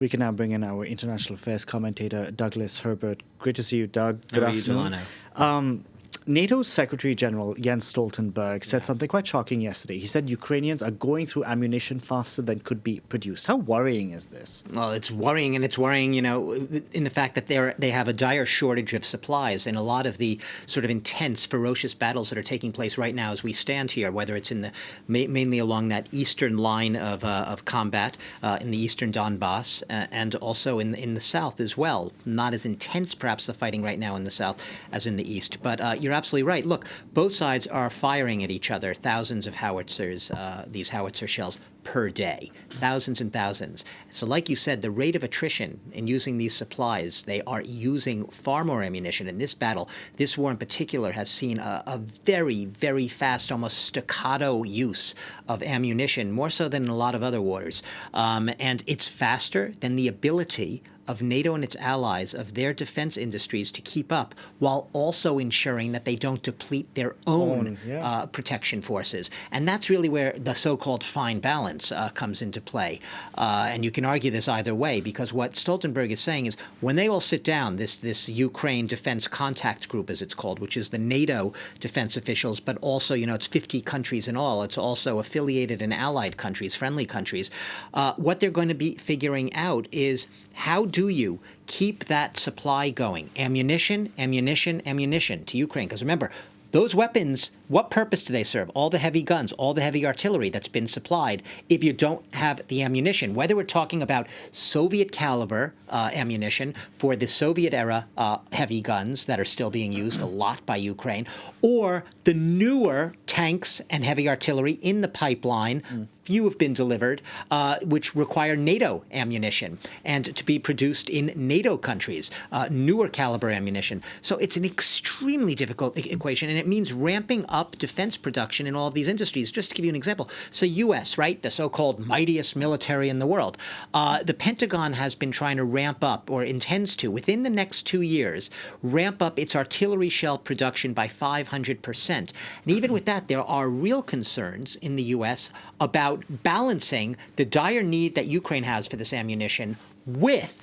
We can now bring in our international affairs commentator, Douglas Herbert. Great to see you, Doug. Good afternoon. NATO's Secretary General Jens Stoltenberg said something quite shocking yesterday. He said Ukrainians are going through ammunition faster than could be produced. How worrying is this? Well, it's worrying, and it's worrying, in the fact that they have a dire shortage of supplies, and a lot of the sort of intense, ferocious battles that are taking place right now as we stand here, whether it's in the mainly along that eastern line of combat in the eastern Donbass, and also in the south as well. Not as intense, perhaps, the fighting right now in the south as in the east, but you're absolutely right. Look, both sides are firing at each other thousands of howitzers, these howitzer shells per day, thousands and thousands. So like you said, the rate of attrition in using these supplies, they are using far more ammunition. In this battle, this war in particular has seen a very, very fast, almost staccato use of ammunition, more so than in a lot of other wars. And it's faster than the ability of NATO and its allies, of their defense industries, to keep up, while also ensuring that they don't deplete their own protection forces. And that's really where the so-called fine balance comes into play. And you can argue this either way, because what Stoltenberg is saying is when they all sit down, this Ukraine Defense Contact Group, as it's called, which is the NATO defense officials, but also, it's 50 countries in all. It's also affiliated and allied countries, friendly countries. What they're going to be figuring out is, how do you keep that supply going? Ammunition, ammunition, ammunition to Ukraine. Because remember, those weapons, what purpose do they serve? All the heavy guns, all the heavy artillery that's been supplied, if you don't have the ammunition, whether we're talking about Soviet caliber ammunition for the Soviet era heavy guns that are still being used a lot by Ukraine, or the newer tanks and heavy artillery in the pipeline, few have been delivered, which require NATO ammunition and to be produced in NATO countries, newer caliber ammunition. So it's an extremely difficult equation, and it means ramping up defense production in all of these industries. Just to give you an example, so U.S., right, the so-called mightiest military in the world, the Pentagon has been trying to ramp up, or intends to, within the next 2 years, ramp up its artillery shell production by 500%. And even with that, there are real concerns in the U.S. about balancing the dire need that Ukraine has for this ammunition with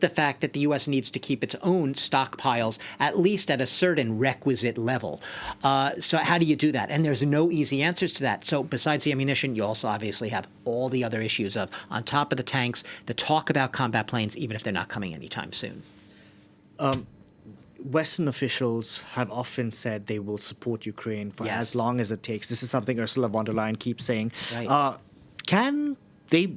the fact that the U.S. needs to keep its own stockpiles at least at a certain requisite level. So how do you do that? And there's no easy answers to that. So besides the ammunition, you also obviously have all the other issues of, on top of the tanks, the talk about combat planes, even if they're not coming anytime soon. Western officials have often said they will support Ukraine for as long as it takes. This is something Ursula von der Leyen keeps saying. Right.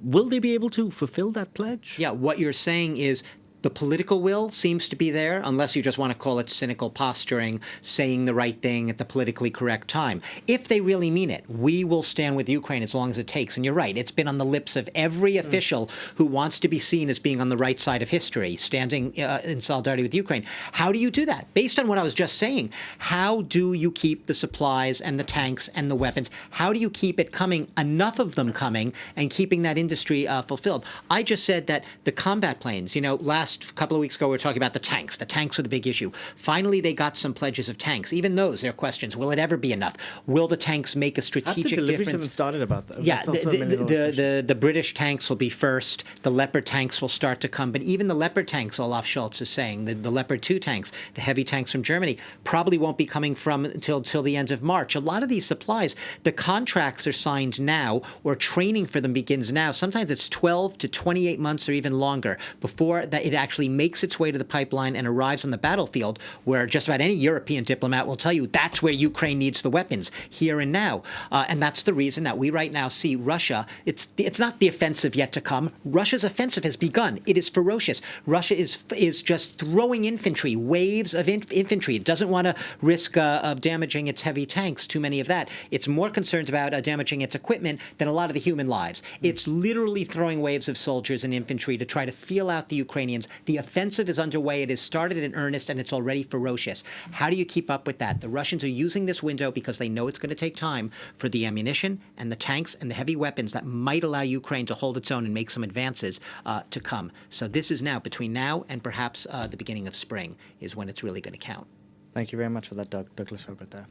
Will they be able to fulfill that pledge? Yeah, what you're saying is the political will seems to be there, unless you just want to call it cynical posturing, saying the right thing at the politically correct time. If they really mean it, we will stand with Ukraine as long as it takes. And you're right, it's been on the lips of every official who wants to be seen as being on the right side of history, standing in solidarity with Ukraine. How do you do that? Based on what I was just saying, how do you keep the supplies and the tanks and the weapons? How do you keep it coming, enough of them coming, and keeping that industry fulfilled? I just said that the combat planes, last couple of weeks ago, we were talking about the tanks. The tanks are the big issue. Finally, they got some pledges of tanks. Even those, there are questions. Will it ever be enough? Will the tanks make a strategic difference? The deliveries haven't started about that. Yeah, the British tanks will be first. The Leopard tanks will start to come. But even the Leopard tanks, Olaf Scholz is saying, the Leopard 2 tanks, the heavy tanks from Germany, probably won't be coming from until the end of March. A lot of these supplies, the contracts are signed now, or training for them begins now. Sometimes it's 12 to 28 months or even longer before that it actually makes its way to the pipeline and arrives on the battlefield, where just about any European diplomat will tell you that's where Ukraine needs the weapons, here and now. And that's the reason that we right now see Russia. It's not the offensive yet to come. Russia's offensive has begun. It is ferocious. Russia is just throwing infantry, waves of infantry. It doesn't want to risk of damaging its heavy tanks, too many of that. It's more concerned about damaging its equipment than a lot of the human lives. It's literally throwing waves of soldiers and infantry to try to feel out the Ukrainians. The offensive is underway. It has started in earnest, and it's already ferocious. How do you keep up with that? The Russians are using this window because they know it's going to take time for the ammunition and the tanks and the heavy weapons that might allow Ukraine to hold its own and make some advances to come. So this is now, between now and perhaps the beginning of spring, is when it's really going to count. Thank you very much for that, Douglas Herbert there.